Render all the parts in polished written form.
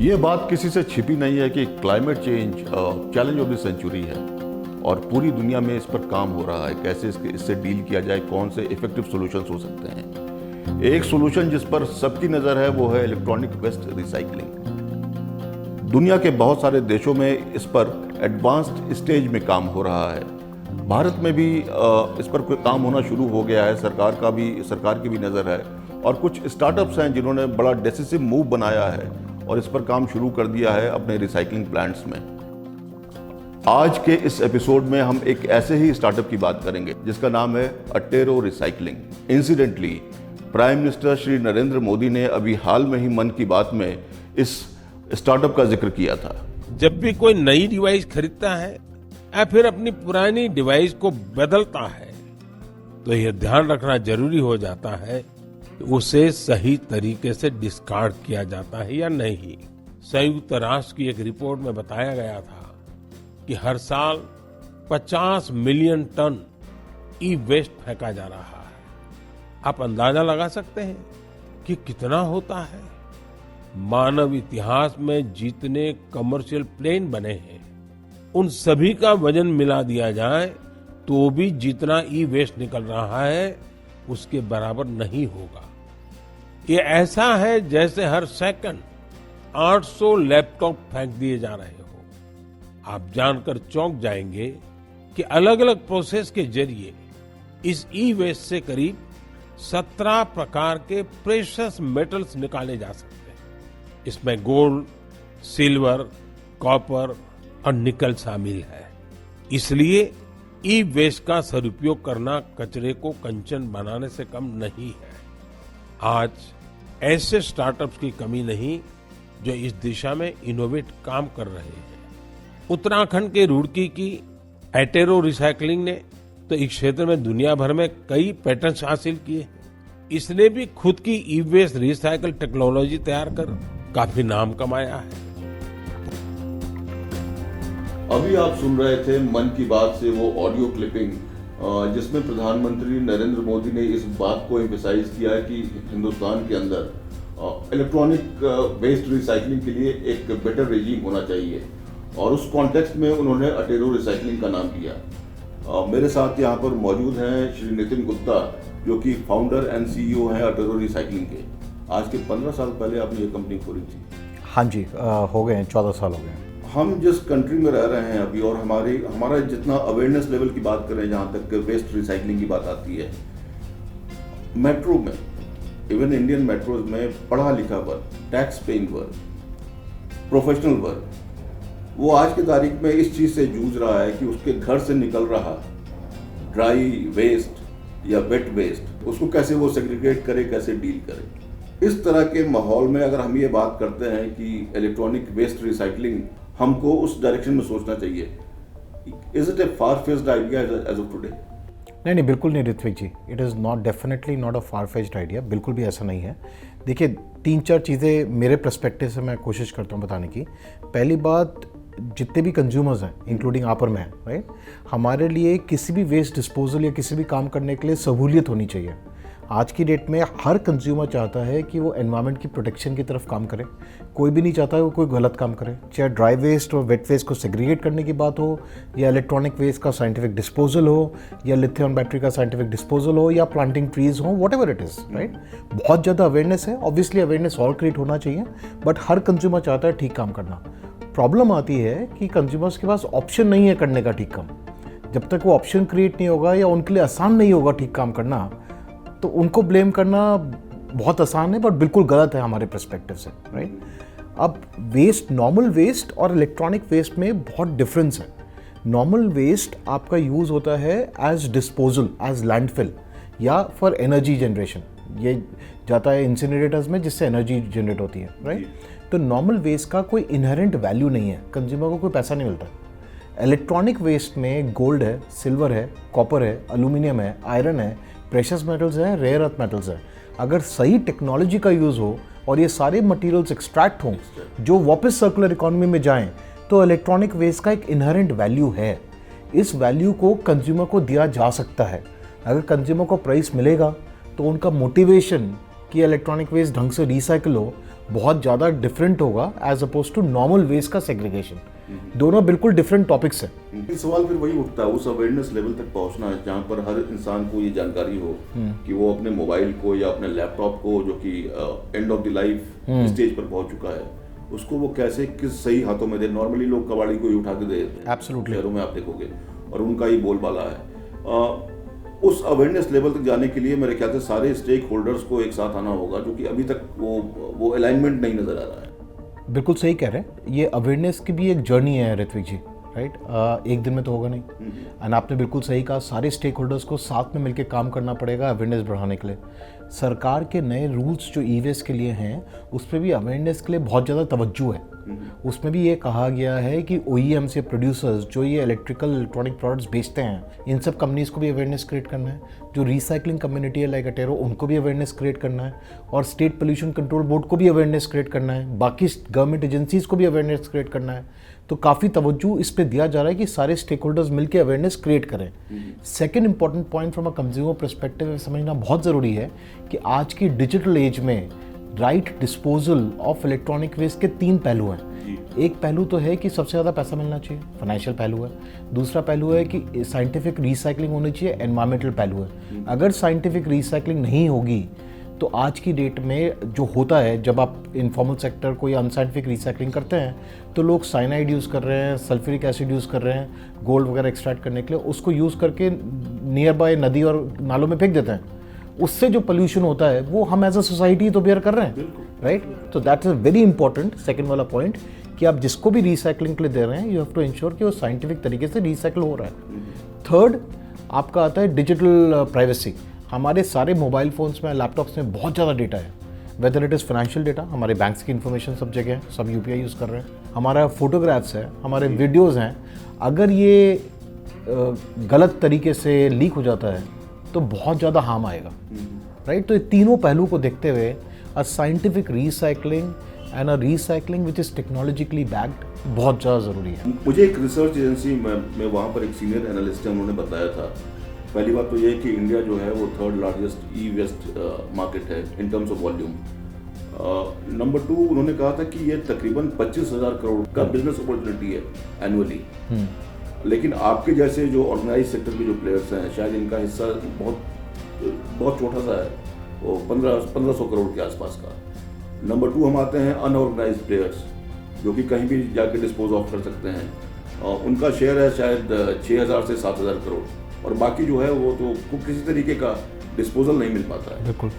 ये बात किसी से छिपी नहीं है कि climate change challenge of the century है और पूरी दुनिया में इस पर काम हो रहा है। कैसे इससे डील किया जाए, कौन से इफेक्टिव सॉल्यूशंस हो सकते हैं। एक सॉल्यूशन जिस पर सबकी नज़र है वो है इलेक्ट्रॉनिक वेस्ट रिसाइकलिंग। दुनिया के बहुत सारे देशों में इस पर एडवांस्ड स्टेज में काम हो रहा है। भारत में भी इस पर कोई काम होना शुरू हो गया है। सरकार की भी नज़र है और कुछ स्टार्टअप्स हैं जिन्होंने बड़ा डिसिसिव मूव बनाया है और इस पर काम शुरू कर दिया है अपने रिसाइकलिंग प्लांट्स में। आज के इस एपिसोड में हम एक ऐसे ही स्टार्टअप की बात करेंगे जिसका नाम है Attero recycling. Incidentally prime minister Shri Narendra Modi ने अभी हाल में ही मन की बात में इस स्टार्टअप का जिक्र किया था। जब भी कोई नई डिवाइस खरीदता है या फिर अपनी पुरानी डिवाइस को बदलता है तो यह ध्यान रखना जरूरी हो जाता है कि उसे सही तरीके से डिस्कार्ड किया जाता है या नहीं। संयुक्त राष्ट्र की एक रिपोर्ट में बताया गया था कि हर साल 50 मिलियन टन ई वेस्ट फेंका जा रहा है। आप अंदाजा लगा सकते हैं कि कितना होता है। मानव इतिहास में जितने कमर्शियल प्लेन बने हैं उन सभी का वजन मिला दिया जाए तो भी जितना ई वेस्ट निकल रहा है उसके बराबर नहीं होगा। ये ऐसा है जैसे हर सेकंड 800 लैपटॉप फेंक दिए जा रहे हो। आप जानकर चौंक जाएंगे कि अलग अलग प्रोसेस के जरिए इस ई वेस्ट से करीब 17 प्रकार के प्रेशियस मेटल्स निकाले जा सकते हैं। इसमें गोल्ड, सिल्वर, कॉपर और निकल शामिल है। इसलिए ई वेस्ट का सदुपयोग करना कचरे को कंचन बनाने से कम नहीं है। आज ऐसे स्टार्टअप्स की कमी नहीं जो इस दिशा में इनोवेट काम कर रहे हैं। उत्तराखंड के रुड़की की एटेरो रिसाइकलिंग ने तो इस क्षेत्र में दुनिया भर में कई पेटेंट्स हासिल किए हैं। इसने भी खुद की ई वेस्ट रिसाइकल टेक्नोलॉजी तैयार कर काफी नाम कमाया है। अभी आप सुन रहे थे मन की बात से वो ऑडियो क्लिपिंग जिसमें प्रधानमंत्री नरेंद्र मोदी ने इस बात को एम्फसाइज किया है कि हिंदुस्तान के अंदर इलेक्ट्रॉनिक वेस्ट रिसाइकलिंग के लिए एक बेटर रेजिम होना चाहिए और उस कॉन्टेक्स्ट में उन्होंने अटेरो रिसाइकलिंग का नाम लिया। मेरे साथ यहाँ पर मौजूद हैं श्री नितिन गुप्ता जो कि फाउंडर एंड सीईओ हैं अटेरो रिसाइकलिंग के। आज के 15 साल पहले आपने ये कंपनी खोली थी। हाँ जी, हो गए हैं, 14 साल हो गए। हम जिस कंट्री में रह रहे हैं अभी और हमारा जितना अवेयरनेस लेवल की बात करें, जहाँ तक वेस्ट रिसाइकलिंग की बात आती है, मेट्रो में, इवन इंडियन मेट्रोज में पढ़ा लिखा वर्ग, टैक्स पेइंग वर्ग, प्रोफेशनल वर्ग, वो आज की तारीख में इस चीज़ से जूझ रहा है कि उसके घर से निकल रहा ड्राई वेस्ट या वेट वेस्ट उसको कैसे वो सेग्रीगेट करे, कैसे डील करे। इस तरह के माहौल में अगर हम ये बात करते हैं कि इलेक्ट्रॉनिक वेस्ट रिसाइकलिंग, हमको उस डायरेक्शन में सोचना चाहिए। Is it a far fetched idea as of today? नहीं, बिल्कुल नहीं Ritwik ji. It is not, definitely not a far fetched idea. बिल्कुल भी ऐसा नहीं है। देखिए, 3-4 चीज़ें मेरे पर्सपेक्टिव से मैं कोशिश करता हूँ बताने की। पहली बात, जितने भी कंज्यूमर्स हैं इंक्लूडिंग आप और मैं, राइट, हमारे लिए किसी भी वेस्ट डिस्पोजल या किसी भी काम करने के लिए सहूलियत होनी चाहिए। आज की डेट में हर कंज्यूमर चाहता है कि वो एनवायरनमेंट की प्रोटेक्शन की तरफ काम करे। कोई भी नहीं चाहता है वो कोई गलत काम करे, चाहे ड्राई वेस्ट और वेट वेस्ट को सेग्रीगेट करने की बात हो, या इलेक्ट्रॉनिक वेस्ट का साइंटिफिक डिस्पोजल हो, या लिथियम बैटरी का साइंटिफिक डिस्पोजल हो, या प्लांटिंग ट्रीज हो, what ever it is, right. बहुत ज़्यादा अवेयरनेस है, ऑब्वियसली अवेयरनेस और क्रिएट होना चाहिए, बट हर कंज्यूमर चाहता है ठीक काम करना। प्रॉब्लम आती है कि कंज्यूमर्स के पास ऑप्शन नहीं है करने का ठीक काम। जब तक वो ऑप्शन क्रिएट नहीं होगा या उनके लिए आसान नहीं होगा ठीक काम करना, तो उनको ब्लेम करना बहुत आसान है बट बिल्कुल गलत है हमारे पर्सपेक्टिव से, राइट। अब वेस्ट, नॉर्मल वेस्ट और इलेक्ट्रॉनिक वेस्ट में बहुत डिफरेंस है। नॉर्मल वेस्ट आपका यूज़ होता है एज डिस्पोजल, एज लैंडफिल या फॉर एनर्जी जनरेशन। ये जाता है इंसिनरेटर्स में जिससे एनर्जी जनरेट होती है, राइट। तो नॉर्मल वेस्ट का कोई इनहेरेंट वैल्यू नहीं है, कंज्यूमर को कोई पैसा नहीं मिलता। इलेक्ट्रॉनिक वेस्ट में गोल्ड है, सिल्वर है, कॉपर है, एल्यूमिनियम है, आयरन है, प्रेशियस मेटल्स हैं, रेयर अर्थ मेटल्स हैं। अगर सही टेक्नोलॉजी का यूज़ हो और ये सारे मटेरियल्स एक्सट्रैक्ट हों जो वापस सर्कुलर इकोनॉमी में जाएं, तो इलेक्ट्रॉनिक वेस्ट का एक इनहेरेंट वैल्यू है। इस वैल्यू को कंज्यूमर को दिया जा सकता है। अगर कंज्यूमर को प्राइस मिलेगा तो उनका मोटिवेशन कि इलेक्ट्रॉनिक वेस्ट ढंग से रिसाइकिल हो बहुत ज़्यादा डिफरेंट होगा as opposed to normal waste का सेग्रीगेशन। दोनों बिल्कुल डिफरेंट टॉपिक्स हैं। सवाल फिर वही उठता है, उस अवेयरनेस लेवल तक पहुंचना है जहां पर हर इंसान को ये जानकारी हो कि वो अपने मोबाइल को या अपने लैपटॉप को, जो कि end of the life stage पर पहुंच चुका है, उसको वो कैसे किस सही हाथों में दे। नॉर्मली लोग कबाड़ी को ही उठा के दे, एब्सोल्युटली, शहरों में आप देखोगे, और उनका ही बोलबाला है। उस अवेयरनेस लेवल तक जाने के लिए मेरे ख्याल से सारे स्टेक होल्डर्स को एक साथ आना होगा, जो कि अभी तक वो अलाइनमेंट नहीं नजर आ रहा है। बिल्कुल सही कह रहे हैं। ये अवेयरनेस की भी एक जर्नी है ऋत्विक जी, राइट। एक दिन में तो होगा नहीं। एंड आपने बिल्कुल सही कहा, सारे स्टेक होल्डर्स को साथ में मिलकर काम करना पड़ेगा अवेयरनेस बढ़ाने के लिए। सरकार के नए रूल्स जो ई वेस्ट के लिए हैं, उस पर भी अवेयरनेस के लिए बहुत ज़्यादा तवज्जो है। उसमें भी ये कहा गया है कि OEMs या प्रोड्यूसर्स जो ये इलेक्ट्रॉनिक प्रोडक्ट्स बेचते हैं, इन सब कंपनीज़ को भी अवेयरनेस क्रिएट करना है। जो रिसाइकलिंग कम्युनिटी है लाइक अटेरो, उनको भी अवेयरनेस क्रिएट करना है, और स्टेट पोल्यूशन कंट्रोल बोर्ड को भी अवेयरनेस क्रिएट करना है, बाकी गवर्नमेंट एजेंसीज़ को भी अवेयरनेस क्रिएट करना है। तो काफ़ी तवज्जो इस पर दिया जा रहा है कि सारे स्टेक होल्डर्स मिलकर अवेयरनेस क्रिएट करें। Second important point from a consumer perspective समझना बहुत ज़रूरी है कि आज की डिजिटल एज में right disposal of electronic waste के 3 पहलू हैं। एक पहलू तो है कि सबसे ज़्यादा पैसा मिलना चाहिए, फाइनेंशियल पहलू है। दूसरा पहलू है कि साइंटिफिक रिसाइकलिंग होनी चाहिए, एनवायरमेंटल पहलू है। अगर साइंटिफिक रिसाइकलिंग नहीं होगी तो आज की डेट में जो होता है, जब आप इनफॉर्मल सेक्टर को या अनसाइंटिफिक रिसाइकलिंग करते हैं तो लोग साइनाइड यूज़ कर रहे हैं, सल्फ्यूरिक एसिड यूज़ कर रहे हैं गोल्ड वगैरह एक्सट्रैक्ट करने के लिए, उसको यूज़ करके नियर बाय नदी और नालों में फेंक देते हैं। उससे जो पोल्यूशन होता है वो हम एज अ सोसाइटी तो बेयर कर रहे हैं, राइट। तो that is very important second वाला पॉइंट, कि आप जिसको भी रिसाइकलिंग के लिए दे रहे हैं, यू हैव टू इंश्योर कि वो साइंटिफिक तरीके से रिसाइकल हो रहा है। थर्ड आपका आता है डिजिटल प्राइवेसी। हमारे सारे मोबाइल फ़ोन्स में, लैपटॉप्स में बहुत ज़्यादा डेटा है, whether it is financial data, हमारे बैंक्स की इन्फॉर्मेशन सब जगह है, सब UPI यूज़ कर रहे हैं, हमारा फोटोग्राफ्स है, हमारे वीडियोज़ हैं। अगर ये गलत तरीके से लीक हो जाता है तो बहुत ज़्यादा हार्म आएगा, राइट। तो ये तीनों पहलू को देखते हुए a scientific recycling and a recycling which is technologically backed बहुत ज़्यादा ज़रूरी है। मुझे एक रिसर्च एजेंसी में वहाँ पर एक सीनियर एनालिस्ट है, उन्होंने बताया था, पहली बात तो ये है कि इंडिया जो है वो 3rd largest e waste market है इन टर्म्स ऑफ वॉल्यूम। नंबर 2 उन्होंने कहा था कि ये तकरीबन 25,000 करोड़ का बिजनेस अपॉर्चुनिटी है एनुअली। लेकिन आपके जैसे जो ऑर्गेनाइज सेक्टर के जो प्लेयर्स हैं, शायद इनका हिस्सा बहुत छोटा सा है, वो 1500 करोड़ के आसपास का। नंबर 2 हम आते हैं अनऑर्गेनाइज प्लेयर्स, जो कि कहीं भी जाके डिस्पोज ऑफ कर सकते हैं। उनका शेयर है शायद 6,000 से 7,000 करोड़, और बाकी जो है वो तो किसी तरीके का डिस्पोजल नहीं मिल पाता है। बिल्कुल।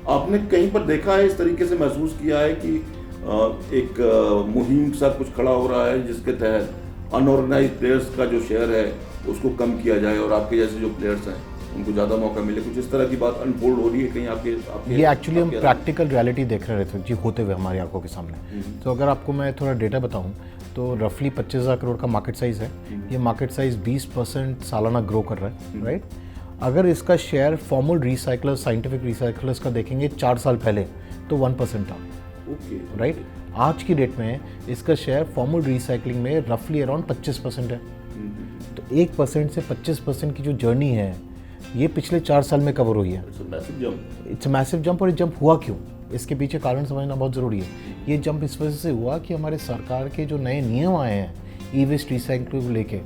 आपने कहीं पर देखा है, इस तरीके से महसूस किया है कि एक मुहिम के साथ कुछ खड़ा हो रहा है जिसके तहत अनऑर्गेनाइज प्लेयर्स का जो शेयर है उसको कम किया जाए और आपके जैसे जो प्लेयर्स हैं उनको ज़्यादा मौका मिले? कुछ इस तरह की बात अनफोल्ड हो रही है कहीं आपके ये एक्चुअली हम प्रैक्टिकल रियलिटी देख रहे थे जी, होते हुए हमारी आंखों के सामने। तो अगर आपको मैं थोड़ा डेटा बताऊं तो रफली 25,000 करोड़ का मार्केट साइज़ है। ये मार्केट साइज़ 20% सालाना ग्रो कर रहा है, राइट। अगर इसका share formal recyclers, scientific recyclers का देखेंगे 4 साल पहले तो 1% था, राइट। आज की डेट में इसका शेयर फॉर्मल रिसाइकलिंग में रफली अराउंड 25% है। तो 1% से 25% की जो जर्नी है ये पिछले 4 साल में कवर हुई है। It's a massive jump. और ये जंप हुआ क्यों, इसके पीछे कारण समझना बहुत ज़रूरी है। ये जंप इस वजह से हुआ कि हमारे सरकार के जो नए नियम आए हैं ई वेस्ट रिसाइकलिंग को लेके,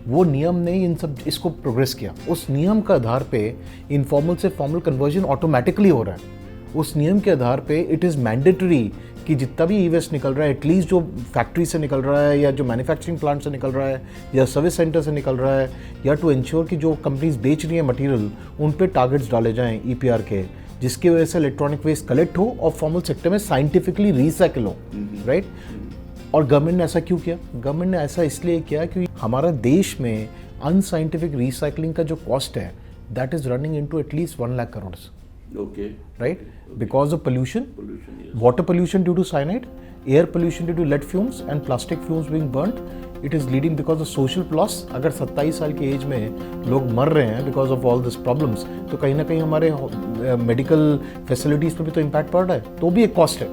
वो नियम ने इन सब इसको प्रोग्रेस किया। उस नियम के आधार पे इनफॉर्मल से फॉर्मल कन्वर्जन ऑटोमेटिकली हो रहा है। उस नियम के आधार पे इट इज़ मैंडेटरी कि जितना भी ई वेस्ट निकल रहा है, एटलीस्ट जो फैक्ट्री से निकल रहा है या जो मैन्युफैक्चरिंग प्लांट से निकल रहा है या सर्विस सेंटर से निकल रहा है, या टू इंश्योर कि जो कंपनीज बेच रही है मटेरियल उन पे टारगेट्स डाले जाएं EPR के, जिसकी वजह से इलेक्ट्रॉनिक वेस्ट कलेक्ट हो और फॉर्मल सेक्टर में साइंटिफिकली रिसाइकिल हो, राइट। और गवर्नमेंट ने ऐसा क्यों किया? गवर्नमेंट ने ऐसा इसलिए किया कि हमारा देश में अनसाइंटिफिक रिसाइकलिंग का जो कॉस्ट है that is running into at least 1 lakh crore, right? Because of pollution, yes. Water pollution due to cyanide, air pollution due to lead fumes and plastic fumes being burnt, it is leading because of social loss. अगर 27 साल की as में लोग मर रहे हैं because of all these problems, तो कहीं ना कहीं हमारे मेडिकल फैसिलिटीज़ पर भी तो इम्पैक्ट पड़ रहा है, तो भी एक कॉस्ट है।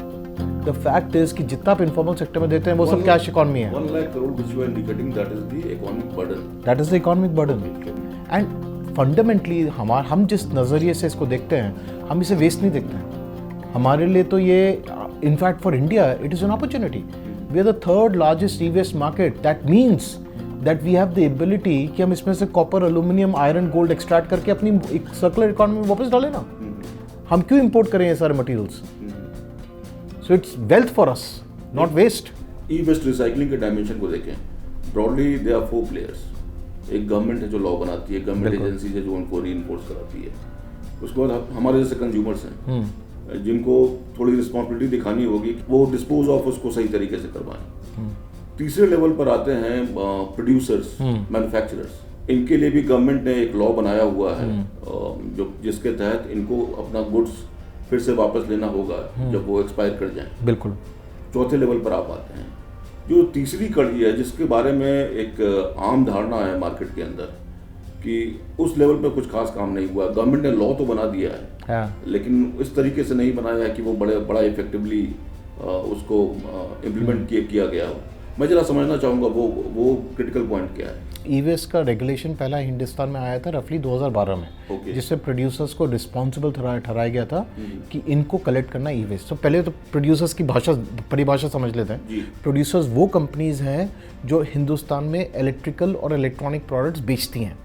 The fact is कि जितना आप इन्फॉर्मल सेक्टर में देते हैं वो सब कैश इकोनॉमी है। 1 lakh crore which you are indicating, that is the economic burden. That is the economic burden. And fundamentally हम जिस नज़रिए से इसको देखते हैं, हम इसे वेस्ट नहीं देखते हैं, हमारे लिए तो ये in fact for India it is an opportunity. We are the third largest e waste market. That means that we have the ability कि हम इसमें से copper, aluminium, iron, gold extract करके अपनी एक सर्कुलर इकोनॉमी में वापस डालें ना. हम क्यों इंपोर्ट करें ये सारे materials? So it's wealth for us, not waste. E waste recycling के डायमेंशन को देखें, ब्रॉडली दे आर 4 प्लेयर्स. एक गवर्नमेंट है जो लॉ बनाती है, गवर्नमेंट एजेंसी है जो उनको रीइंफोर्स कराती है. उसके बाद हमारे जैसे कंज्यूमर्स हैं जिनको थोड़ी रिस्पॉन्सिबिलिटी दिखानी होगी, वो डिस्पोज ऑफ उसको सही तरीके से करवाएं. तीसरे लेवल पर आते हैं प्रोड्यूसर्स, मैन्युफैक्चरर्स. इनके लिए भी गवर्नमेंट ने एक लॉ बनाया हुआ है जो जिसके तहत इनको अपना गुड्स फिर से वापस लेना होगा जब वो एक्सपायर कर जाएं. बिल्कुल. चौथे लेवल पर आप आते हैं जो तीसरी कड़ी है, जिसके बारे में एक आम धारणा है मार्केट के अंदर कि उस लेवल पे कुछ खास काम नहीं हुआ. गवर्नमेंट ने लॉ तो बना दिया है, हाँ. लेकिन इस तरीके से नहीं बनाया है कि वो बड़ा इफेक्टिवली उसको इम्प्लीमेंट किया गया हो. मैं जरा समझना चाहूँगा वो क्रिटिकल पॉइंट क्या है. ई वेस्ट का रेगुलेशन पहला हिंदुस्तान में आया था रफली 2012 में, जिससे प्रोड्यूसर्स को रिस्पॉन्सिबल ठहराया गया था कि इनको कलेक्ट करना ई वेस्ट. तो पहले तो प्रोड्यूसर्स की परिभाषा समझ लेते हैं. प्रोड्यूसर्स वो कंपनीज हैं जो हिंदुस्तान में इलेक्ट्रिकल और इलेक्ट्रॉनिक प्रोडक्ट्स बेचती हैं,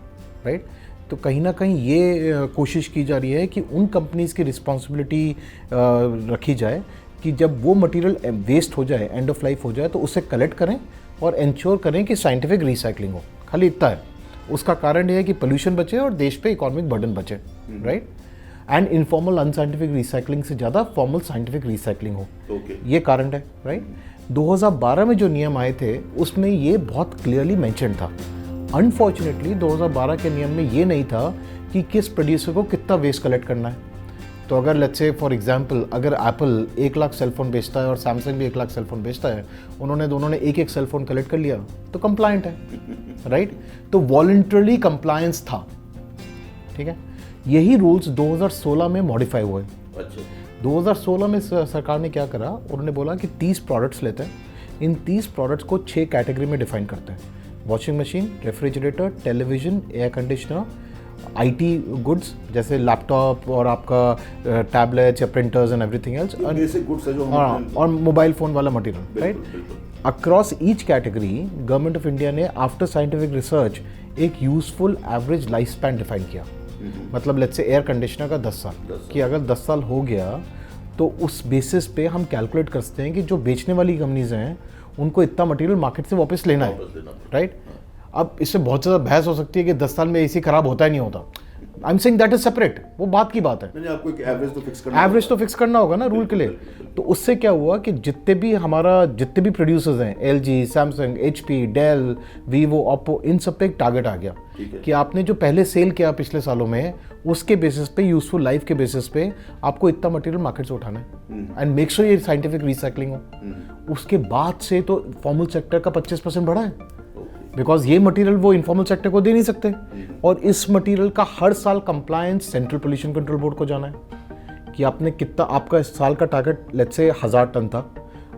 राइट. तो कहीं ना कहीं ये कोशिश की जा रही है कि उन कंपनीज की रिस्पॉन्सिबिलिटी रखी जाए कि जब वो मटेरियल वेस्ट हो जाए, एंड ऑफ लाइफ हो जाए, तो उसे कलेक्ट करें और इंश्योर करें कि साइंटिफिक रिसाइकलिंग हो. खाली इतना है. उसका कारण ये है कि पोल्यूशन बचे और देश पे इकोनॉमिक बर्डन बचे, right. And informal unscientific recycling से ज़्यादा फॉर्मल साइंटिफिक रिसाइकलिंग हो, ये कारण है, राइट. 2012 में जो नियम आए थे उसमें ये बहुत क्लियरली मेंशन था. अनफॉर्चुनेटली 2012 के नियम में ये नहीं था कि किस प्रोड्यूसर को कितना वेस्ट कलेक्ट करना है. तो अगर लेट्स से फॉर एग्जांपल अगर एप्पल 1 लाख सेलफोन बेचता है और सैमसंग भी 1 लाख सेलफोन बेचता है, उन्होंने दोनों ने एक सेलफोन कलेक्ट कर लिया तो कंप्लायंट है, राइट. तो वॉलंटरली कंप्लायंस था, ठीक है. यही रूल्स 2016 में मॉडिफाई हुए. अच्छा. 2016 में सरकार ने क्या करा, उन्होंने बोला कि 30 प्रोडक्ट्स लेते हैं. इन 30 प्रोडक्ट्स को 6 कैटेगरी में डिफाइन करते हैं. Washing machine, refrigerator, television, air conditioner, IT goods जैसे लैपटॉप और आपका टैबलेट्स या printers and everything else, basic goods है जो और मोबाइल फोन वाला material, right. Across each category government of India ने आफ्टर साइंटिफिक रिसर्च एक useful average life span define किया. मतलब लेट्स से एयर कंडीशनर का 10 साल कि अगर 10 साल हो गया तो उस बेसिस पे हम कैलकुलेट कर सकते हैं कि जो बेचने वाली कंपनीज हैं उनको इतना मटेरियल मार्केट से वापस लेना है, राइट. अब इससे बहुत ज़्यादा बहस हो सकती है कि 10 साल में एसी खराब होता है नहीं होता. I am saying that is separate, वो बात की बात है. आपको एक एवरेज तो फिक्स करना होगा ना रूल के लिए. तो उससे क्या हुआ कि जितने भी प्रोड्यूसर्स हैं, LG, Samsung, HP, Dell, Vivo, Oppo, इन सब पे एक टारगेट आ गया कि आपने जो पहले सेल किया पिछले सालों में उसके बेसिस पे, यूजफुल लाइफ के बेसिस पे आपको इतना मटेरियल मार्केट से उठाना है एंड मेक श्योर ये साइंटिफिक रिसाइकलिंग हो. उसके बाद से तो फॉर्मल सेक्टर का 25% बढ़ा है, बिकॉज ये मटेरियल वो इनफॉर्मल सेक्टर को दे नहीं सकते. और इस मटेरियल का हर साल compliance central pollution control board को जाना है कि आपने कितना, आपका इस साल का टारगेट लेट्स से 1000 टन था,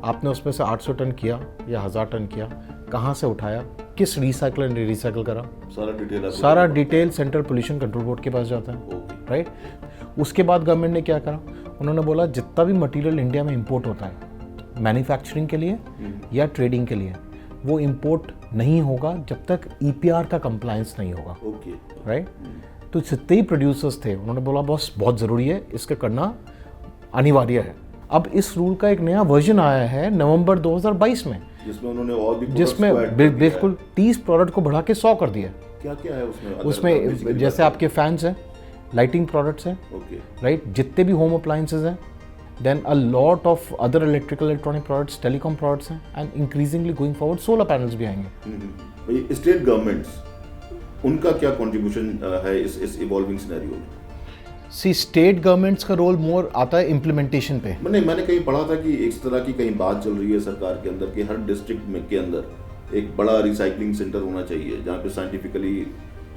आपने उसमें से 800 टन किया या 1000 टन किया, कहाँ से उठाया, किस रिसाइकलर ने रिसाइकल करा, सारा detail central pollution control board के पास जाता है, राइट. उसके बाद गवर्नमेंट ने क्या करा, उन्होंने बोला जितना भी मटेरियल इंडिया में इंपोर्ट होता है मैन्युफैक्चरिंग के लिए या ट्रेडिंग के लिए, वो इंपोर्ट नहीं होगा जब तक ईपीआर का कंप्लायंस नहीं होगा, राइट. तो जितने ही प्रोड्यूसर्स थे उन्होंने बोला बस बहुत ज़रूरी है, इसका करना अनिवार्य है. अब इस रूल का एक नया वर्जन आया है नवंबर 2022 में, जिसमें उन्होंने और भी बिल्कुल 30 प्रोडक्ट को बढ़ा के 100 कर दिया. क्या है उसमें जैसे आपके फैंस हैं, लाइटिंग प्रोडक्ट्स हैं, राइट, जितने भी होम अप्लायंसेज हैं, then a lot of other electronic products, telecom products हैं, and increasingly going forward solar panels भी आएंगे. स्टेट गवर्नमेंट्स, उनका क्या कंट्रीब्यूशन है इस इवॉल्विंग सिनेरियो में? सी स्टेट गवर्नमेंट्स का रोल मोर आता है इम्प्लीमेंटेशन पे. मैंने कहीं पढ़ा था कि इस तरह की कहीं बात चल रही है सरकार के अंदर कि हर डिस्ट्रिक्ट में के अंदर एक बड़ा रिसाइकलिंग सेंटर होना चाहिए जहाँ पे साइंटिफिकली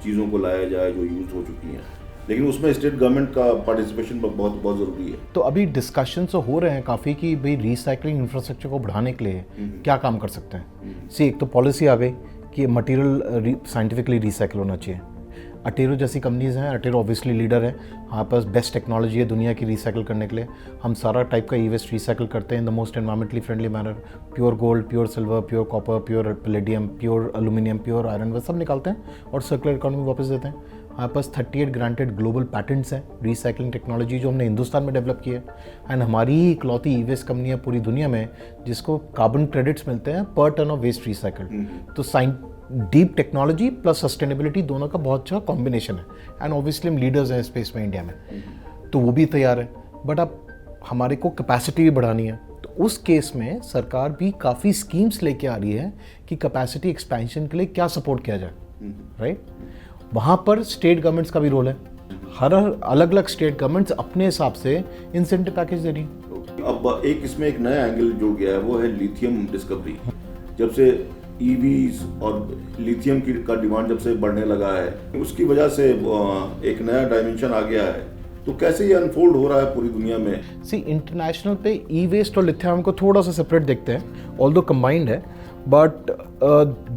चीज़ों को लाया जाए जो यूज हो चुकी हैं, लेकिन उसमें स्टेट गवर्नमेंट का पार्टिसिपेशन बहुत ज़रूरी है. तो अभी डिस्कशंस हो रहे हैं काफ़ी कि भाई रिसाइकलिंग इंफ्रास्ट्रक्चर को बढ़ाने के लिए क्या काम कर सकते हैं. सी एक तो पॉलिसी आ गई कि मटेरियल साइंटिफिकली रिसाइकल होना चाहिए. अटेरो जैसी कंपनीज हैं, अटेरो ऑब्वियसली लीडर है, हमारे पास बेस्ट टेक्नोलॉजी है दुनिया की रिसाइकल करने के लिए। हम सारा टाइप का ई वेस्ट रिसाइकल करते हैं in the most environmentally friendly manner. Pure gold, pure silver, pure copper, pure palladium, pure aluminium, pure iron, वह सब निकालते हैं और सर्कुलर इकोनॉमी वापस देते हैं। हमारे पास 38 ग्रांटेड ग्लोबल पैटेंट्स हैं रिसाइकलिंग टेक्नोलॉजी जो हमने हिंदुस्तान में डेवलप की है। एंड हमारी ही इकलौती ई वेस्ट कंपनी है पूरी दुनिया में जिसको कार्बन क्रेडिट्स मिलते हैं पर टन ऑफ वेस्ट रिसाइकल्ड। तो डीप टेक्नोलॉजी प्लस सस्टेनेबिलिटी दोनों का बहुत अच्छा कॉम्बिनेशन है। एंड ऑब्वियसली हम लीडर्स हैं स्पेस में इंडिया में, तो वो भी तैयार है। बट अब हमारे को कैपेसिटी भी बढ़ानी है, तो उस केस में सरकार भी काफ़ी स्कीम्स लेके आ रही है कि कैपेसिटी एक्सपेंशन के लिए क्या सपोर्ट किया जाए, राइट। वहाँ पर स्टेट गवर्नमेंट्स का भी रोल है। हर अलग अलग स्टेट गवर्नमेंट्स अपने हिसाब से इंसेंटिव पैकेज दे रही हैं। अब इसमें एक नया एंगल जुड़ गया है, वो है लिथियम डिस्कवरी। जब से ईवीज और लिथियम का डिमांड जब से बढ़ने लगा है, उसकी वजह से एक नया डायमेंशन आ गया है। तो कैसे ये अनफोल्ड हो रहा है पूरी दुनिया में? इंटरनेशनल पे ई वेस्ट और लिथियम को थोड़ा सा सेपरेट देखते हैं, ऑल्दो कंबाइंड है, बट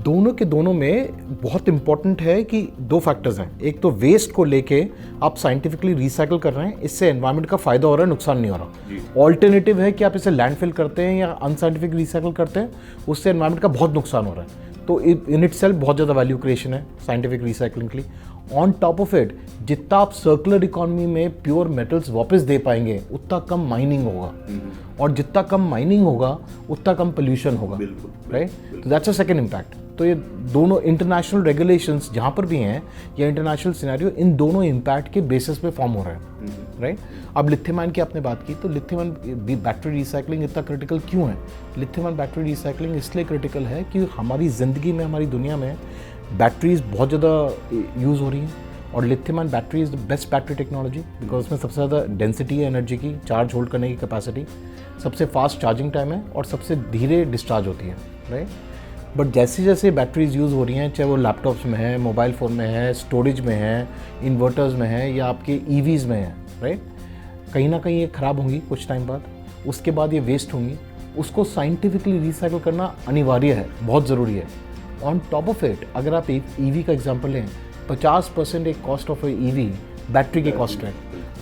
दोनों के दोनों में बहुत इंपॉर्टेंट है कि दो फैक्टर्स हैं। एक तो वेस्ट को लेके आप साइंटिफिकली रिसाइकल कर रहे हैं, इससे एनवायरनमेंट का फायदा हो रहा है, नुकसान नहीं हो रहा। ऑल्टरनेटिव है कि आप इसे लैंडफिल करते हैं या अनसाइंटिफिक रिसाइकल करते हैं, उससे एनवायरनमेंट का बहुत नुकसान हो रहा है। तो इन इट सेल्फ बहुत ज़्यादा वैल्यू क्रिएशन है साइंटिफिक रिसाइकलिंग के लिए। ऑन टॉप ऑफ इट, जितना आप सर्कुलर इकोनॉमी में प्योर मेटल्स वापस दे पाएंगे उतना कम माइनिंग होगा, और जितना कम माइनिंग होगा उतना कम पोल्यूशन होगा, राइट। तो दैट्स अ सेकंड इम्पैक्ट। तो ये दोनों इंटरनेशनल रेगुलेशंस जहाँ पर भी हैं या इंटरनेशनल सिनेरियो, इन दोनों इम्पैक्ट के बेसिस पे फॉर्म हो रहा है, राइट। अब लिथियम आयन की आपने बात की, तो लिथियम आयन बैटरी रिसाइकलिंग इतना क्रिटिकल क्यों है? लिथियम आयन बैटरी रिसाइकलिंग इसलिए क्रिटिकल है कि हमारी ज़िंदगी में, हमारी दुनिया में बैटरीज बहुत ज़्यादा यूज़ हो रही हैं, और lithium ion battery is the best battery technology because उसमें सबसे ज़्यादा डेंसिटी है एनर्जी की, चार्ज होल्ड करने की कैपेसिटी, सबसे फास्ट चार्जिंग टाइम है और सबसे धीरे डिस्चार्ज होती है, राइट। बट जैसे जैसे बैटरीज यूज़ हो रही हैं, चाहे वो लैपटॉप्स में है, मोबाइल फ़ोन में है, स्टोरेज में है, इन्वर्टर्स में है, या आपके ईवीज़ में है, राइट, कहीं ना कहीं ये ख़राब होंगी कुछ टाइम बाद, उसके बाद ये वेस्ट होंगी। उसको साइंटिफिकली रिसाइकल करना अनिवार्य है, बहुत ज़रूरी है। ऑन टॉप ऑफ इट, अगर आप एक ईवी का एग्जांपल लें, 50% एक cost of A EV battery की कॉस्ट है,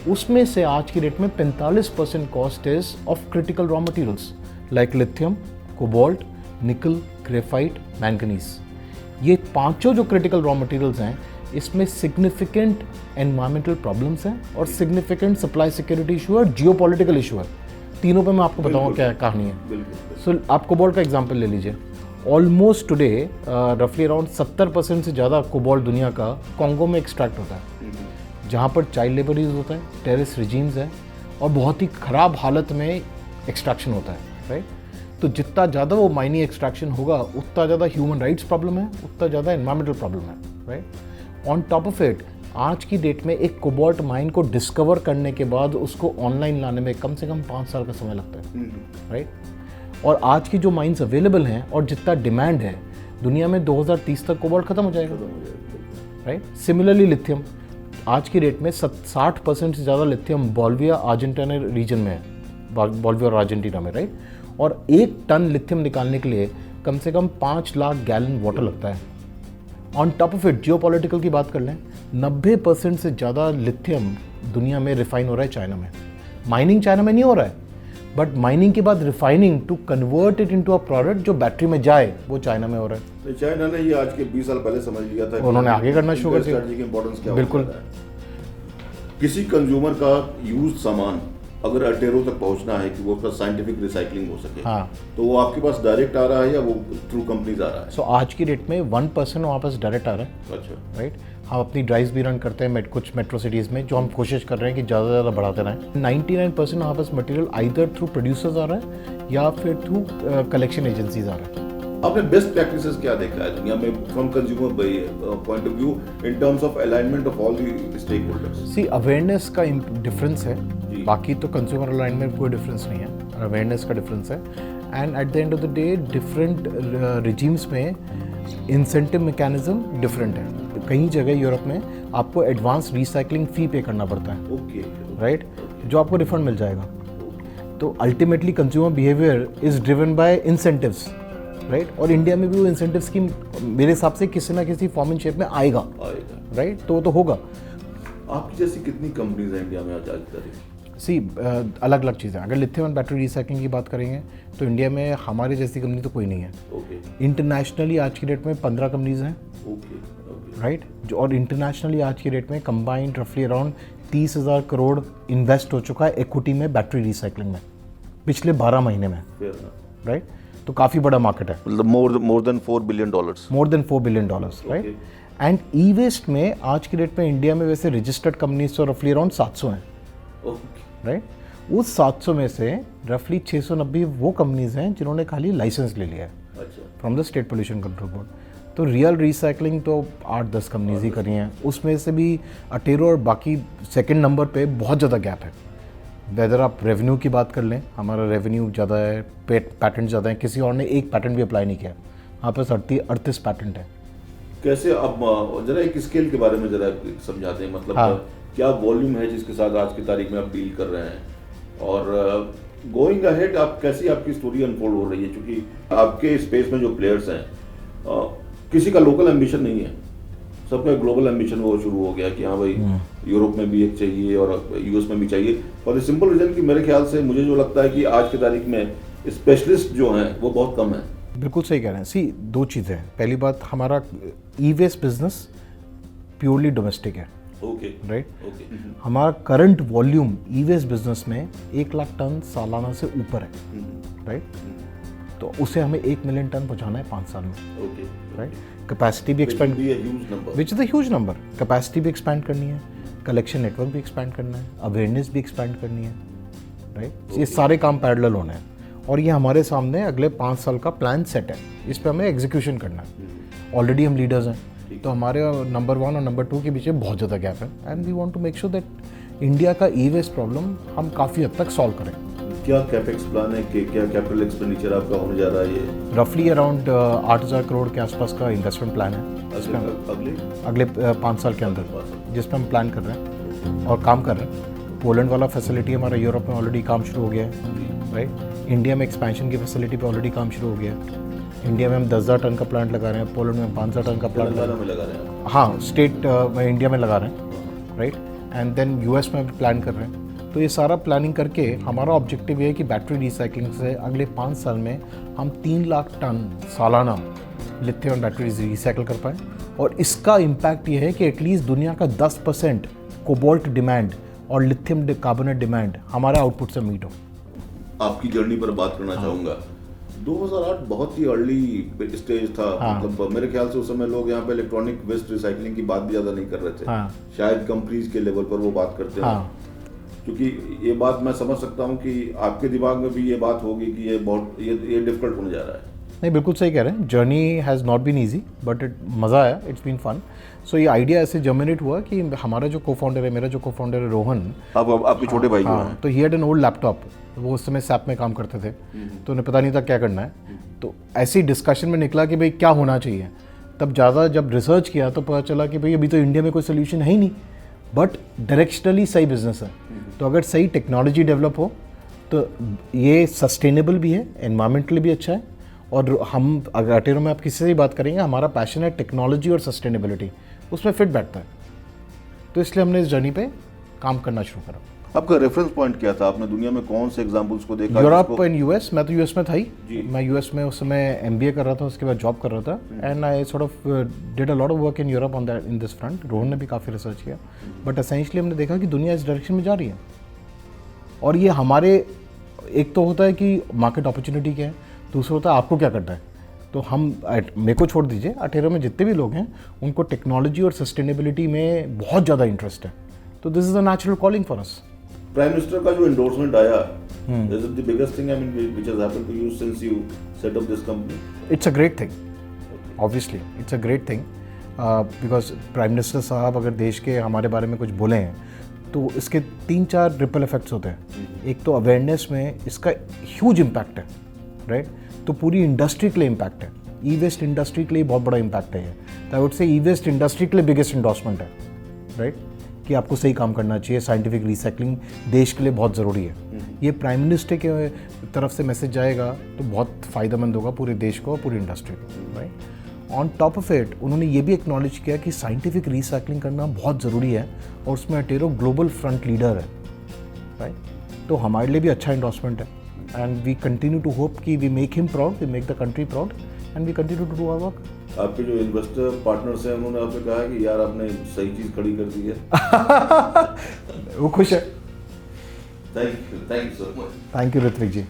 उसमें से आज की डेट में 45% cost is of critical raw materials like lithium, cobalt, निकल, ग्रेफाइट, मैंगनीज। ये पांचों जो क्रिटिकल रॉ मटेरियल्स हैं, इसमें सिग्निफिकेंट एनवायरमेंटल प्रॉब्लम्स हैं और सिग्निफिकेंट सप्लाई सिक्योरिटी इशू है और जियोपॉलिटिकल इशू है। तीनों पे मैं आपको बताऊंगा क्या कहानी है। सो आप कोबाल्ट का एग्जांपल ले लीजिए। ऑलमोस्ट टुडे रफली अराउंड 70% से ज़्यादा कोबाल्ट दुनिया का कॉन्गो में एक्सट्रैक्ट होता है, जहाँ पर चाइल्ड लेबर यूज़ होता है, टेररिस्ट रिजीम्स है, और बहुत ही ख़राब हालत में एक्सट्रैक्शन होता है, राइट। तो जितना ज़्यादा वो माइनिंग एक्सट्रैक्शन होगा, उतना ज़्यादा ह्यूमन राइट्स प्रॉब्लम है, उतना ज़्यादा एनवायरमेंटल प्रॉब्लम है, right. On top of it, आज की डेट में एक कोबाल्ट माइन को डिस्कवर करने के बाद उसको ऑनलाइन लाने में कम से कम 5 साल का समय लगता है, राइट। और आज की जो माइंस अवेलेबल हैं और जितना डिमांड है, दुनिया में 2030 तक कोबाल्ट खत्म हो जाएगा, राइट। सिमिलरली लिथियम, आज की डेट में 60% से ज़्यादा लिथियम बोलिविया अर्जेंटीना रीजन में है, बोलिविया और अर्जेंटीना में, राइट। और 1 टन लिथियम निकालने के लिए कम से कम 5 लाख गैलन वाटर लगता है। On top of it, geopolitical की बात कर लें, 90% से ज़्यादा लिथियम दुनिया में रिफाइन हो रहा है चाइना में। माइनिंग चाइना में नहीं हो रहा है, बट माइनिंग के बाद refining to convert it into a product जो बैटरी में जाए, वो चाइना में हो रहा है। तो चाइना ने ये आज के 20 साल पहले समझ लिया था, उन्होंने आगे करना शुरू कर दिया। स्ट्रेटजी की इंपॉर्टेंस क्या बिल्कुल। होता है। किसी कंज्यूमर का यूज सामान अगर अटेरो तक पहुंचना है कि वो उसका साइंटिफिक रिसाइकलिंग हो सके, हाँ, तो वो आपके पास डायरेक्ट आ रहा है या वो थ्रू कंपनीज आ रहा है? सो आज की डेट में 1% वहाँ पास डायरेक्ट आ रहा है, अच्छा, राइट। हम अपनी ड्राइव्स भी रन करते हैं कुछ मेट्रो सिटीज़ में, जो हम कोशिश कर रहे हैं कि ज़्यादा से ज़्यादा बढ़ाते रहें। 99% वहाँ पास मटेरियल आइदर थ्रू प्रोड्यूसर्स आ रहा है या फिर थ्रू कलेक्शन एजेंसीज आ रहा है। आपने बेस्ट प्रैक्टिसेस क्या देखा है दुनिया में from consumer point of view in terms of alignment of all the stake holders? See, awareness का डिफरेंस है, बाकी तो कंज्यूमर अलाइनमेंट कोई डिफरेंस नहीं है, अवेयरनेस का डिफरेंस है। And at the end of the day different regimes में इंसेंटिव मैकेनिज्म डिफरेंट है। कई जगह यूरोप में आपको एडवांस रिसाइकलिंग फ़ी पे करना पड़ता है, ओके, राइट, जो आपको रिफंड मिल जाएगा। तो ultimately consumer behaviour is driven by incentives, right, और इंडिया में भी वो इंसेंटिव स्कीम मेरे हिसाब से किसी ना किसी फॉर्म एंड शेप में आएगा, राइट, तो वो तो होगा। आपकी जैसी कितनी कंपनीज हैं इंडिया में आज की तारीख? सी अलग अलग चीज़ें, अगर लिथियम और बैटरी रिसाइकलिंग की बात करेंगे तो इंडिया में हमारे जैसी कंपनी तो कोई नहीं है। इंटरनेशनली आज की डेट में 15 कंपनीज हैं, राइट, जो और इंटरनेशनली आज की डेट में कंबाइंड रफली अराउंड 30,000 करोड़ इन्वेस्ट हो चुका है इक्विटी में बैटरी रिसाइकलिंग में पिछले 12 महीने में, राइट, तो काफ़ी बड़ा मार्केट है, मतलब more than $4 billion, more than $4 billion, right. And e waste में आज की डेट में इंडिया में वैसे रजिस्टर्ड कंपनीज तो रफली अराउंड 700 हैं, राइट। उस 700 में से रफली 690 वो कंपनीज हैं जिन्होंने खाली लाइसेंस ले लिया है from the state pollution control board. तो रियल रिसाइकलिंग तो 8-10 कंपनीज ही करी हैं, उसमें से भी अटेरो और बाकी सेकंड नंबर पे बहुत ज़्यादा गैप है। वेदर आप रेवेन्यू की बात कर लें, हमारा रेवेन्यू ज़्यादा है, पैटेंट ज़्यादा है, किसी और ने एक पैटेंट भी अप्लाई नहीं किया, यहाँ पर 38 पैटेंट है। कैसे अब जरा एक स्केल के बारे में जरा समझाते हैं, मतलब क्या वॉल्यूम है जिसके साथ आज की तारीख में आप डील कर रहे हैं, और गोइंग अहेड आप कैसी आपकी स्टोरी अनफोल्ड हो रही है, क्योंकि आपके स्पेस में जो प्लेयर्स हैं किसी का लोकल एम्बिशन नहीं है, सबका ग्लोबल एम्बिशन वो शुरू हो गया कि हाँ भाई यूरोप में भी एक चाहिए और यूएस में भी चाहिए, फॉर द सिंपल रीजन कि मेरे ख्याल से मुझे जो लगता है कि आज की तारीख में स्पेशलिस्ट जो हैं वो बहुत कम है। बिल्कुल सही कह रहे हैं। सी, दो चीज़ें हैं, पहली बात हमारा ई वेस्ट बिजनेस प्योरली डोमेस्टिक है, राइट। हमारा करंट वॉल्यूम ई वेस्ट बिजनेस में 1 लाख टन सालाना से ऊपर है, राइट, तो उसे हमें 1 मिलियन टन पहुंचाना है 5 साल में, राइट। कैपेसिटी भी expand, which is a huge number, capacity भी एक्सपैंड करनी है, कलेक्शन नेटवर्क भी एक्सपैंड करना है, अवेयरनेस भी एक्सपैंड करनी है, राइट। ये सारे काम पैरेलल होने हैं और ये हमारे सामने अगले 5 साल का प्लान सेट है, इस पर हमें एग्जीक्यूशन करना है। ऑलरेडी हम लीडर्स हैं, तो हमारे नंबर 1 और नंबर 2 के बीच में बहुत ज़्यादा गैप है, and we want to make sure that India का ई वेस्ट प्रॉब्लम हम काफ़ी हद तक सॉल्व करें। क्या कैपेक्स प्लान है, कि क्या कैपिटल एक्सपेंडिचर आपका होने जा रहा है? ये रफली अराउंड 8,000 करोड़ के आसपास का इन्वेस्टमेंट प्लान है अगले 5 साल के अंदर, जिसमें हम प्लान कर रहे हैं और काम कर रहे हैं। पोलैंड वाला फैसिलिटी हमारा यूरोप में ऑलरेडी काम शुरू हो गया है, राइट। इंडिया में एक्सपेंशन की फैसिलिटी पे ऑलरेडी काम शुरू हो गया है। इंडिया में हम 10,000 टन का प्लांट लगा रहे हैं, पोलैंड में 5,000 टन का प्लांट लगा रहे हैं, हाँ, स्टेट में इंडिया में लगा रहे हैं, राइट, एंड देन यूएस में प्लान कर रहे हैं। तो ये सारा प्लानिंग करके हमारा ऑब्जेक्टिव ये है कि बैटरी रिसाइकलिंग से अगले 5 साल में हम 3 लाख टन सालाना लिथियम और बैटरी रिसाइकिल कर पाएँ, और इसका इम्पैक्ट ये है कि एटलीस्ट दुनिया का 10% कोबाल्ट डिमांड और लिथियम कार्बोनेट डिमांड हमारे आउटपुट से मीट हो। आपकी जर्नी पर बात करना चाहूँगा। 2008 बहुत ही अर्ली स्टेज था, मतलब मेरे ख्याल से उस समय लोग यहाँ पे इलेक्ट्रॉनिक वेस्ट रिसाइकलिंग की बात भी ज़्यादा नहीं कर रहे थे, शायद कंपनीज के लेवल पर वो बात करते हैं, क्योंकि ये बात मैं समझ सकता हूँ कि आपके दिमाग में भी ये बात होगी कि ये बहुत ये डिफिकल्ट होने जा रहा है। नहीं, बिल्कुल सही कह रहे हैं, journey has not been easy but मज़ा आया, इट्स बीन फन। सो ये आइडिया ऐसे जर्मिनेट हुआ कि हमारा जो को फाउंडर है, मेरा जो को फाउंडर है रोहन, आपके छोटे भाई जो हैं, तो he had an old laptop, वो उस समय सैप में काम करते थे, तो उन्हें पता नहीं था क्या करना है, तो ऐसी डिस्कशन में निकला कि भाई क्या होना चाहिए। तब ज़्यादा जब रिसर्च किया तो पता चला कि भाई अभी तो इंडिया में कोई सोल्यूशन है ही नहीं, बट डायरेक्शनली सही बिजनेस है, तो अगर सही टेक्नोलॉजी डेवलप हो तो ये सस्टेनेबल भी है, एनवायरमेंटली भी अच्छा है, और हम अगर अटेरो में आप किसी से ही बात करेंगे, हमारा पैशन है टेक्नोलॉजी और सस्टेनेबिलिटी, उसमें फिट बैठता है, तो इसलिए हमने इस जर्नी पे काम करना शुरू करा। आपका रेफरेंस पॉइंट क्या था? आपने दुनिया में कौन से एग्जांपल्स को देखा? Europe and US. मैं तो यूएस में था ही, मैं यूएस में उस समय एमबीए कर रहा था, उसके बाद जॉब कर रहा था, and I sort of did a lot of work in Europe on that in this front. Rohan ने भी काफ़ी रिसर्च किया, बट एसेंशियली हमने देखा कि दुनिया इस डायरेक्शन में जा रही है, और ये हमारे, एक तो होता है कि मार्केट अपॉर्चुनिटी क्या है, दूसरा होता है आपको क्या करना है। तो हम, मेरे को छोड़ दीजिए, अटेरो में जितने भी लोग हैं उनको टेक्नोलॉजी और सस्टेनेबिलिटी में बहुत ज़्यादा इंटरेस्ट है, तो this is a natural calling for us. Prime minister का जो एंडोर्समेंट आया, is it the biggest thing I mean which has happened to you since you set up this company? It's a great thing, obviously it's a great thing, because prime minister साहब अगर देश के हमारे बारे में कुछ बोले हैं तो इसके 3-4 रिपल इफेक्ट्स होते हैं। एक तो अवेयरनेस में इसका ह्यूज इम्पैक्ट है, राइट, तो पूरी इंडस्ट्री के लिए इम्पैक्ट है, ई वेस्ट इंडस्ट्री के लिए बहुत बड़ा इम्पैक्ट है ये, तो I would say E waste industry के लिए बिगेस्ट इंडोर्समेंट है, राइट, कि आपको सही काम करना चाहिए, साइंटिफिक रिसाइकलिंग देश के लिए बहुत ज़रूरी है। ये प्राइम मिनिस्टर के तरफ से मैसेज जाएगा तो बहुत फ़ायदेमंद होगा पूरे देश को और पूरी इंडस्ट्री को, right. On top of it उन्होंने ये भी एक्नॉलेज किया कि साइंटिफिक रिसाइकलिंग करना बहुत ज़रूरी है और उसमें अटेरो ग्लोबल फ्रंट लीडर है, राइट। तो हमारे लिए भी अच्छा इंडोर्समेंट है and we continue to hope कि we make him proud, we make the country proud and we continue to do our work. आपके जो इन्वेस्टर पार्टनर्स हैं उन्होंने आपसे कहा कि यार आपने सही चीज़ खड़ी कर दी है। वो खुश है। Thank you so much. Thank you Ritwik ji.